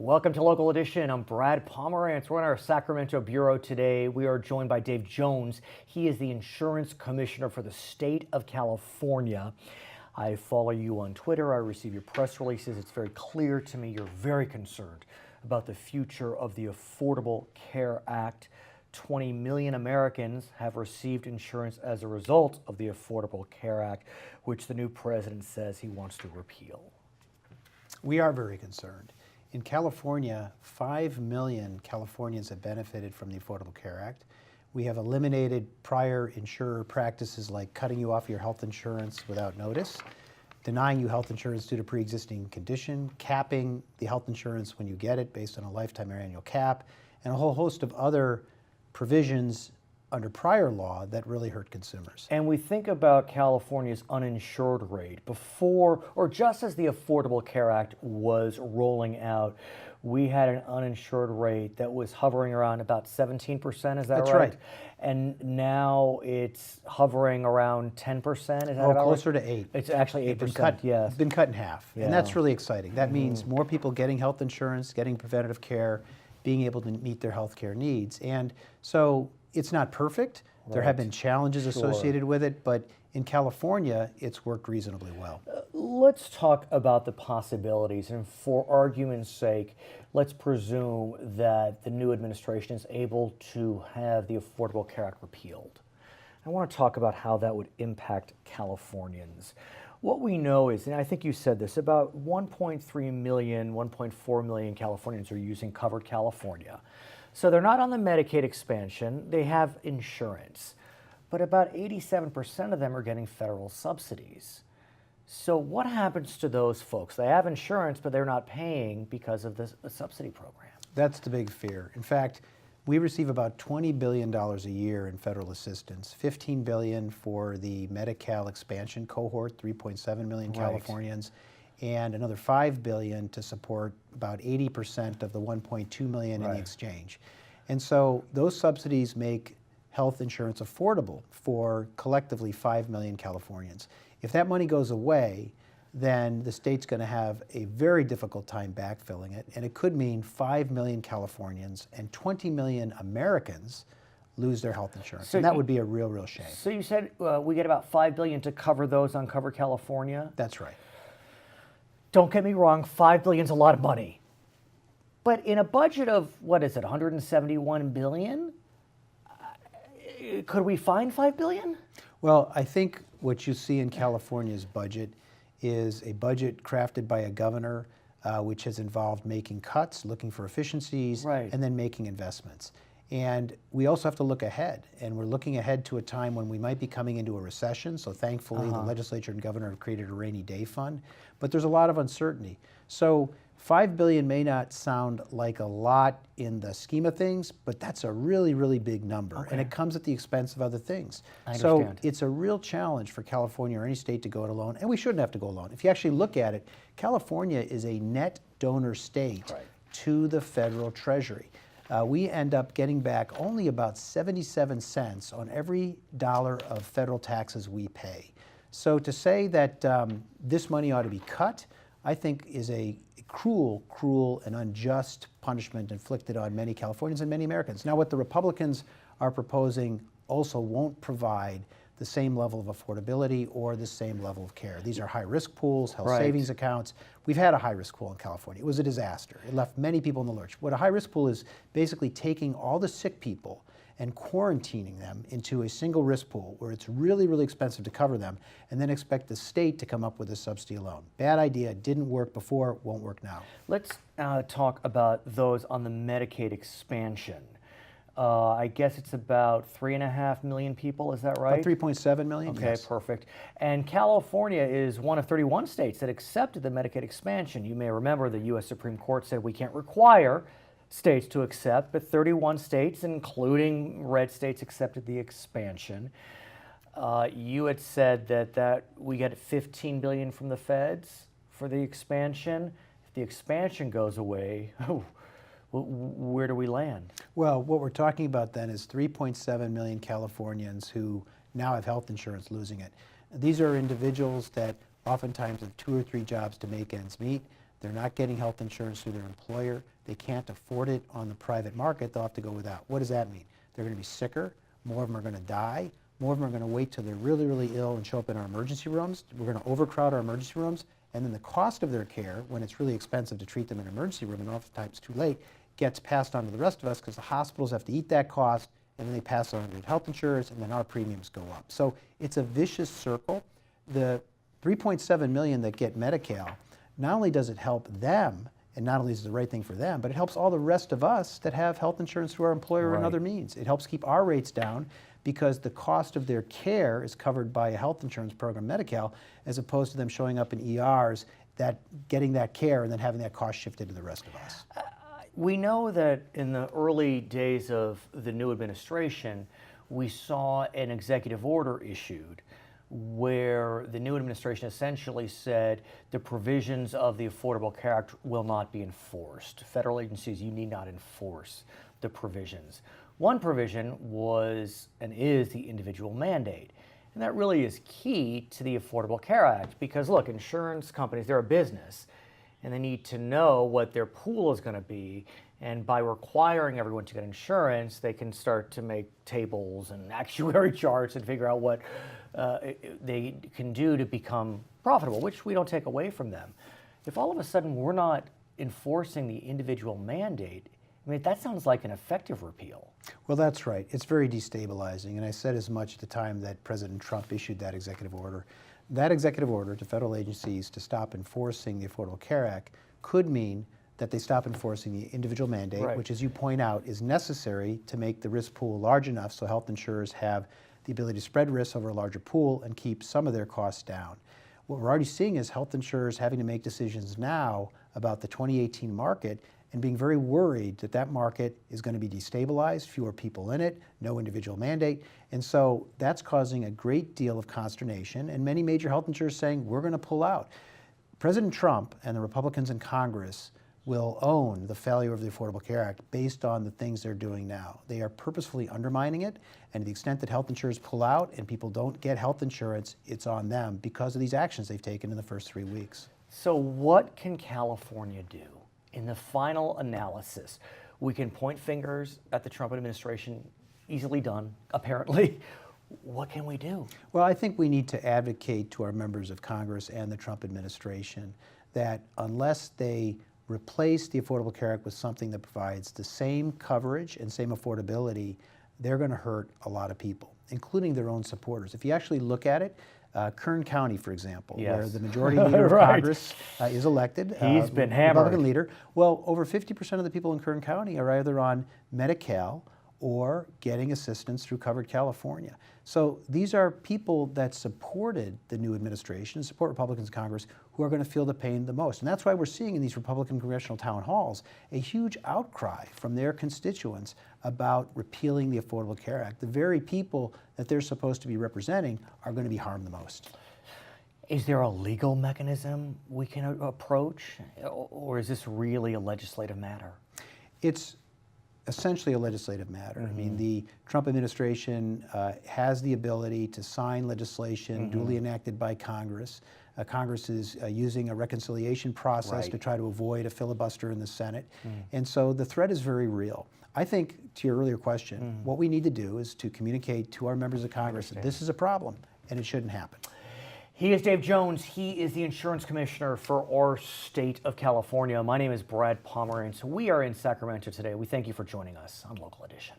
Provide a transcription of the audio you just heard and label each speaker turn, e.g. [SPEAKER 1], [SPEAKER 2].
[SPEAKER 1] Welcome to Local Edition. I'm Brad Pomerance. We're in our Sacramento Bureau today. We are joined by Dave Jones. He is the Insurance Commissioner for the state of California. I follow you on Twitter. I receive your press releases. It's very clear to me you're very concerned about the future of the Affordable Care Act. 20 million Americans have received insurance as a result of the Affordable Care Act, which the new president says he wants to repeal.
[SPEAKER 2] We are very concerned. In California, 5 million Californians have benefited from the Affordable Care Act. We have eliminated prior insurer practices like cutting you off your health insurance without notice, denying you health insurance due to pre-existing condition, capping the health insurance when you get it based on a lifetime or annual cap, and a whole host of other provisions under prior law that really hurt consumers.
[SPEAKER 1] And we think about California's uninsured rate. Before, or just as the Affordable Care Act was rolling out, we had an uninsured rate that was hovering around about 17%, is that right?
[SPEAKER 2] That's right.
[SPEAKER 1] And now it's hovering around 10%, is that about
[SPEAKER 2] closer
[SPEAKER 1] right?
[SPEAKER 2] to 8.
[SPEAKER 1] It's actually 8%, yes.
[SPEAKER 2] Been cut in half,
[SPEAKER 1] Yeah.
[SPEAKER 2] and that's really exciting. That means more people getting health insurance, getting preventative care, being able to meet their health care needs. And so it's not perfect. There have been challenges associated with it, but in California, it's worked reasonably well.
[SPEAKER 1] Let's talk about the possibilities, and for argument's sake, let's presume that the new administration is able to have the Affordable Care Act repealed. I want to talk about how that would impact Californians. What we know is, and I think you said this, about 1.3 million, 1.4 million Californians are using Covered California. So they're not on the Medicaid expansion, they have insurance, but about 87% of them are getting federal subsidies. So what happens to those folks? They have insurance, but they're not paying because of the subsidy program.
[SPEAKER 2] That's the big fear. In fact, we receive about $20 billion a year in federal assistance, $15 billion for the Medi-Cal expansion cohort, 3.7 million Californians, and another $5 billion to support about 80% of the 1.2 million in the exchange. And so those subsidies make health insurance affordable for collectively 5 million Californians. If that money goes away, then the state's going to have a very difficult time backfilling it, and it could mean 5 million Californians and 20 million Americans lose their health insurance, and that would be a real shame.
[SPEAKER 1] So you said we get about $5 billion to cover those on Cover California?
[SPEAKER 2] That's right.
[SPEAKER 1] Don't get me wrong, $5 billion is a lot of money. But in a budget of, what is it, $171 billion? Could we find $5 billion?
[SPEAKER 2] Well, I think what you see in California's budget is a budget crafted by a governor which has involved making cuts, looking for efficiencies, and then making investments. And we also have to look ahead, and we're looking ahead to a time when we might be coming into a recession. So thankfully, the legislature and governor have created a rainy day fund, but there's a lot of uncertainty. So $5 billion may not sound like a lot in the scheme of things, but that's a really big number, and it comes at the expense of other things. So it's a real challenge for California or any state to go it alone, and we shouldn't have to go alone. If you actually look at it, California is a net donor state to the federal treasury. We end up getting back only about 77 cents on every dollar of federal taxes we pay. So to say that this money ought to be cut, I think is a cruel and unjust punishment inflicted on many Californians and many Americans. Now, what the Republicans are proposing also won't provide the same level of affordability or the same level of care. These are high-risk pools, health savings accounts. We've had a high-risk pool in California. It was a disaster. It left many people in the lurch. What a high-risk pool is basically taking all the sick people and quarantining them into a single risk pool where it's really expensive to cover them, and then expect the state to come up with a subsidy loan. Bad idea, didn't work before, won't work now.
[SPEAKER 1] Let's talk about those on the Medicaid expansion. I guess it's about 3.5 million people, is that right?
[SPEAKER 2] About 3.7 million,
[SPEAKER 1] Okay,
[SPEAKER 2] yes.
[SPEAKER 1] perfect. And California is one of 31 states that accepted the Medicaid expansion. You may remember the U.S. Supreme Court said we can't require states to accept, but 31 states, including red states, accepted the expansion. You had said that we get $15 billion from the feds for the expansion. If the expansion goes away, where do we land?
[SPEAKER 2] Well, what we're talking about then is 3.7 million Californians who now have health insurance losing it. These are individuals that oftentimes have 2 or 3 jobs to make ends meet. They're not getting health insurance through their employer. They can't afford it on the private market. They'll have to go without. What does that mean? They're going to be sicker. More of them are going to die. More of them are going to wait till they're really, really ill and show up in our emergency rooms. We're going to overcrowd our emergency rooms. And then the cost of their care, when it's really expensive to treat them in an emergency room and oftentimes too late, gets passed on to the rest of us because the hospitals have to eat that cost, and then they pass on to health insurers, and then our premiums go up. So it's a vicious circle. The 3.7 million that get Medi-Cal, not only does it help them, and not only is it the right thing for them, but it helps all the rest of us that have health insurance through our employer and other means. It helps keep our rates down because the cost of their care is covered by a health insurance program, Medi-Cal, as opposed to them showing up in ERs, getting that care and then having that cost shifted to the rest of us.
[SPEAKER 1] We know that in the early days of the new administration, we saw an executive order issued where the new administration essentially said the provisions of the Affordable Care Act will not be enforced. Federal agencies, you need not enforce the provisions. One provision was and is the individual mandate. And that really is key to the Affordable Care Act because, look, insurance companies, they're a business, and they need to know what their pool is going to be. And by requiring everyone to get insurance, they can start to make tables and actuary charts and figure out what they can do to become profitable, which we don't take away from them. If all of a sudden we're not enforcing the individual mandate, I mean, that sounds like an effective repeal.
[SPEAKER 2] Well, that's right. It's very destabilizing, and I said as much at the time that President Trump issued that executive order. That executive order to federal agencies to stop enforcing the Affordable Care Act could mean that they stop enforcing the individual mandate, which, as you point out, is necessary to make the risk pool large enough so health insurers have the ability to spread risks over a larger pool and keep some of their costs down. What we're already seeing is health insurers having to make decisions now about the 2018 market and being very worried that that market is going to be destabilized, fewer people in it, no individual mandate. And so that's causing a great deal of consternation, and many major health insurers saying, we're going to pull out. President Trump and the Republicans in Congress will own the failure of the Affordable Care Act based on the things they're doing now. They are purposefully undermining it, and to the extent that health insurers pull out and people don't get health insurance, it's on them because of these actions they've taken in the first 3 weeks.
[SPEAKER 1] So what can California do? In the final analysis, we can point fingers at the Trump administration, easily done, apparently. What can we do?
[SPEAKER 2] Well, I think we need to advocate to our members of Congress and the Trump administration that unless they replace the Affordable Care Act with something that provides the same coverage and same affordability, they're going to hurt a lot of people, including their own supporters. If you actually look at it, Kern County, for example, where the majority leader of Congress is elected,
[SPEAKER 1] he's been hammered.
[SPEAKER 2] Republican leader. Well, over 50% of the people in Kern County are either on Medi-Cal or getting assistance through Covered California. So these are people that supported the new administration, support Republicans in Congress, who are going to feel the pain the most. And that's why we're seeing in these Republican congressional town halls a huge outcry from their constituents about repealing the Affordable Care Act. The very people that they're supposed to be representing are going to be harmed the most.
[SPEAKER 1] Is there a legal mechanism we can approach, or is this really a legislative matter?
[SPEAKER 2] It's essentially a legislative matter. I mean, the Trump administration has the ability to sign legislation duly enacted by Congress. Congress is using a reconciliation process to try to avoid a filibuster in the Senate. And so the threat is very real. I think, to your earlier question, what we need to do is to communicate to our members of Congress that this is a problem and it shouldn't happen.
[SPEAKER 1] He is Dave Jones. He is the insurance commissioner for our state of California. My name is Brad Pomerance. We are in Sacramento today. We thank you for joining us on Local Edition.